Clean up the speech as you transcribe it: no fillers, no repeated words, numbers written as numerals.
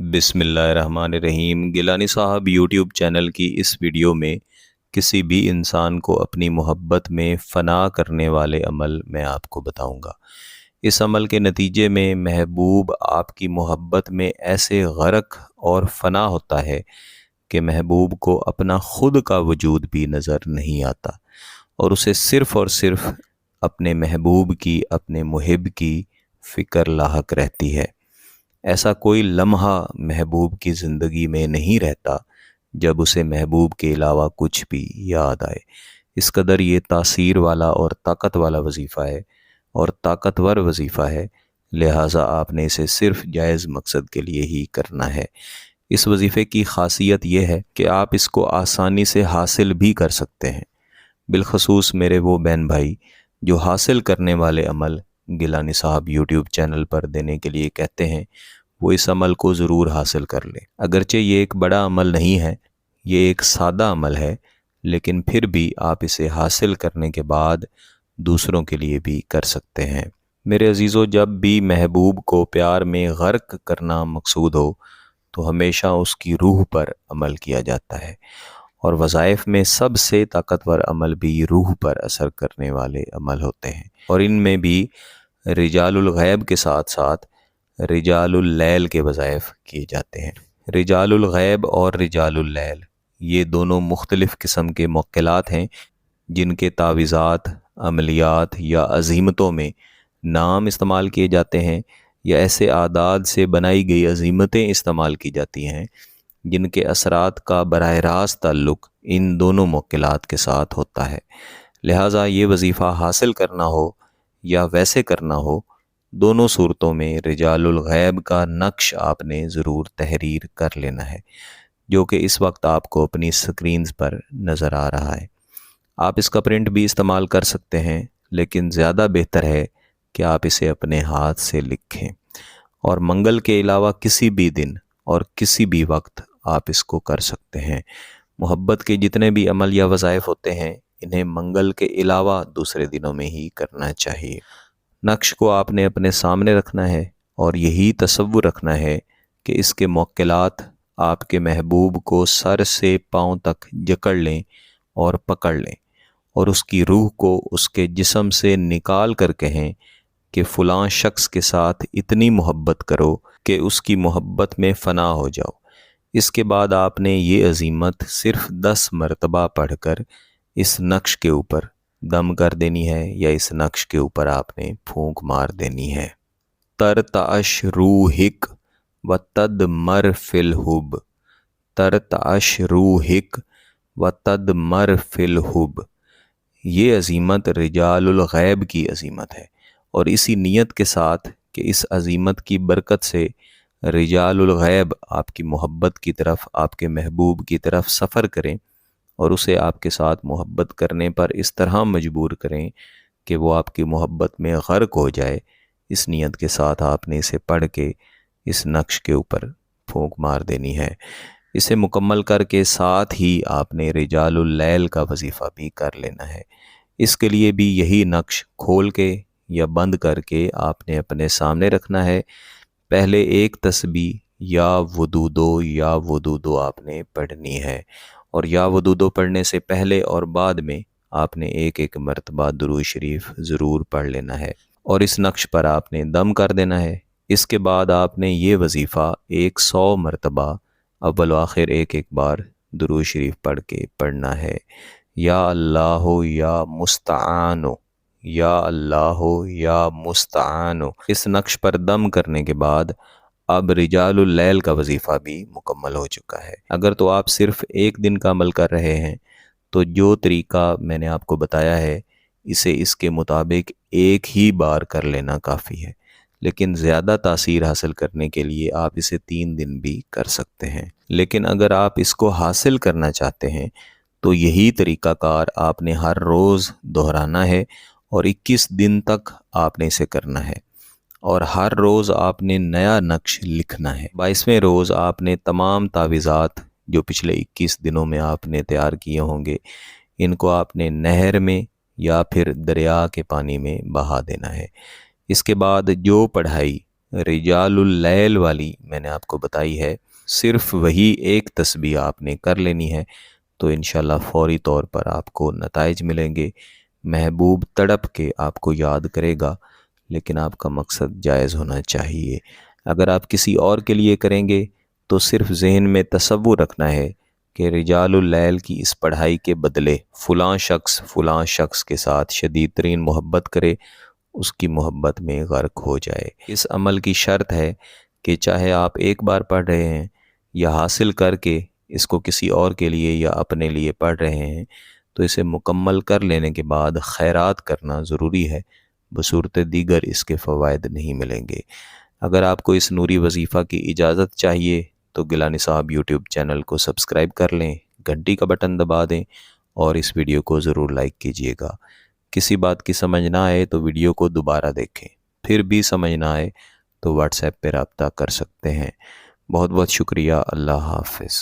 बिस्मिल्लाहिर्रहमानिर्रहीम। गिलानी साहब YouTube channel की इस वीडियो में किसी भी इंसान को अपनी मोहब्बत में फ़ना करने वाले अमल मैं आपको बताऊंगा। इस अमल के नतीजे में महबूब आपकी मोहब्बत में ऐसे गर्क और फ़ना होता है कि महबूब को अपना ख़ुद का वजूद भी नज़र नहीं आता और उसे सिर्फ़ और सिर्फ़ अपने महबूब की, अपने मुहिब की फ़िक्र लाहक रहती है। ऐसा कोई लम्हा महबूब की ज़िंदगी में नहीं रहता जब उसे महबूब के अलावा कुछ भी याद आए। इस कदर ये तासीर वाला और ताकत वाला वजीफ़ा है और ताकतवर वजीफ़ा है, लिहाजा आपने इसे सिर्फ़ जायज़ मकसद के लिए ही करना है। इस वजीफ़े की ख़ासियत यह है कि आप इसको आसानी से हासिल भी कर सकते हैं। बिलखसूस मेरे वो बहन भाई जो हासिल करने वाले अमल गिलानी साहब यूट्यूब चैनल पर देने के लिए कहते हैं, वो इस अमल को ज़रूर हासिल कर लें। अगरचे ये एक बड़ा अमल नहीं है, ये एक सादा अमल है, लेकिन फिर भी आप इसे हासिल करने के बाद दूसरों के लिए भी कर सकते हैं। मेरे अजीज़ों, जब भी महबूब को प्यार में गर्क करना मकसूद हो तो हमेशा उसकी रूह पर अमल किया जाता है और वज़ाइफ में सबसे ताकतवर अमल भी रूह पर असर करने वाले अमल होते हैं और इनमें भी रिजालुल गैब के साथ साथ रिजालुल लैल के वज़ाइफ किए जाते हैं। रिजालुल गैब और रिजालुल लैल ये दोनों मुख्तलिफ़ किस्म के मुक्किलात हैं जिनके तावीज़ात, अमलियात या अज़ीमतों में नाम इस्तेमाल किए जाते हैं या ऐसे आदाद से बनाई गई अज़ीमतें इस्तेमाल की जाती हैं जिनके असरात का बराह रास्त ताल्लुक़ इन दोनों मुक्किलात के साथ होता है। लिहाजा ये वजीफ़ा हासिल करना हो या वैसे करना हो, दोनों सूरतों में रिजालुल गैब का नक्श आपने ज़रूर तहरीर कर लेना है, जो कि इस वक्त आपको अपनी स्क्रीन्स पर नज़र आ रहा है। आप इसका प्रिंट भी इस्तेमाल कर सकते हैं, लेकिन ज़्यादा बेहतर है कि आप इसे अपने हाथ से लिखें और मंगल के अलावा किसी भी दिन और किसी भी वक्त आप इसको कर सकते हैं। मोहब्बत के जितने भी अमल या वज़ाइफ होते हैं, इन्हें मंगल के अलावा दूसरे दिनों में ही करना चाहिए। नक्श को आपने अपने सामने रखना है और यही तसव्वुर रखना है कि इसके मुक्किलात आपके महबूब को सर से पाँव तक जकड़ लें और पकड़ लें और उसकी रूह को उसके जिस्म से निकाल कर कहें कि फ़लाँ शख्स के साथ इतनी मोहब्बत करो कि उसकी मोहब्बत में फ़ना हो जाओ। इसके बाद आपने ये अज़ीमत सिर्फ़ 10 मरतबा पढ़कर इस नक्श के ऊपर दम कर देनी है या इस नक्श के ऊपर आपने फूंक मार देनी है। तरताश रूहिक व तद मर फिल हुब, तरताश रूहिक व तद मर फिल हुब। ये अज़ीमत रिजालुल गैब की अज़ीमत है और इसी नीयत के साथ कि इस अज़ीमत की बरकत से रिजालुल गैब आपकी मोहब्बत की तरफ, आपके महबूब की तरफ सफ़र करें और उसे आपके साथ मोहब्बत करने पर इस तरह मजबूर करें कि वो आपकी मोहब्बत में गर्क हो जाए। इस नीयत के साथ आपने इसे पढ़ के इस नक्श के ऊपर फूंक मार देनी है। इसे मुकम्मल करके साथ ही आपने रिजालुल लैल का वजीफ़ा भी कर लेना है। इसके लिए भी यही नक्श खोल के या बंद करके आपने अपने सामने रखना है। पहले एक तस्बीह या वदूदो आपने पढ़नी है और या वदूदो पढ़ने से पहले और बाद में आपने एक एक मरतबा दुरूद शरीफ ज़रूर पढ़ लेना है और इस नक्श पर आपने दम कर देना है। इसके बाद आपने ये वजीफ़ा 100 मरतबा अव्वल आखिर एक एक बार दुरूद शरीफ पढ़ के पढ़ना है। या अल्लाह या मुस्तानो, या अल्लाह या मुस्तानो। इस नक्श पर दम करने के बाद अब रिजालुल लैल का वजीफ़ा भी मुकम्मल हो चुका है। अगर तो आप सिर्फ़ एक दिन का अमल कर रहे हैं तो जो तरीका मैंने आपको बताया है, इसे इसके मुताबिक एक ही बार कर लेना काफ़ी है, लेकिन ज़्यादा तासीर हासिल करने के लिए आप इसे 3 दिन भी कर सकते हैं। लेकिन अगर आप इसको हासिल करना चाहते हैं तो यही तरीक़ाकार आपने हर रोज़ दोहराना है और 21 दिन तक आपने इसे करना है और हर रोज़ आपने नया नक्श लिखना है। 22वें रोज़ आपने तमाम तावीज़ात जो पिछले 21 दिनों में आपने तैयार किए होंगे, इनको आपने नहर में या फिर दरिया के पानी में बहा देना है। इसके बाद जो पढ़ाई رجال اللیل والی میں نے آپ کو بتائی ہے، صرف وہی ایک تسبیح آپ نے کر لینی ہے تو انشاءاللہ فوری طور پر آپ کو نتائج ملیں گے۔ محبوب تڑپ کے آپ کو یاد کرے گا، لیکن آپ کا مقصد جائز ہونا چاہیے۔ اگر آپ کسی اور کے لیے کریں گے تو صرف ذہن میں تصور رکھنا ہے کہ رجال اللیل کی اس پڑھائی کے بدلے فلاں شخص کے ساتھ شدید ترین محبت کرے، اس کی محبت میں غرق ہو جائے۔ اس عمل کی شرط ہے کہ چاہے آپ ایک بار پڑھ رہے ہیں یا حاصل کر کے اس کو کسی اور کے لیے یا اپنے لیے پڑھ رہے ہیں، تو اسے مکمل کر لینے کے بعد خیرات کرنا ضروری ہے، بصورت دیگر اس کے فوائد نہیں ملیں گے۔ اگر آپ کو اس نوری وظیفہ کی اجازت چاہیے تو گیلانی صاحب یوٹیوب چینل کو سبسکرائب کر لیں، گھنٹی کا بٹن دبا دیں اور اس ویڈیو کو ضرور لائک کیجیے گا۔ کسی بات کی سمجھ نہ آئے تو ویڈیو کو دوبارہ دیکھیں، پھر بھی سمجھ نہ آئے تو واٹس ایپ پہ رابطہ کر سکتے ہیں۔ بہت بہت شکریہ۔ اللہ حافظ۔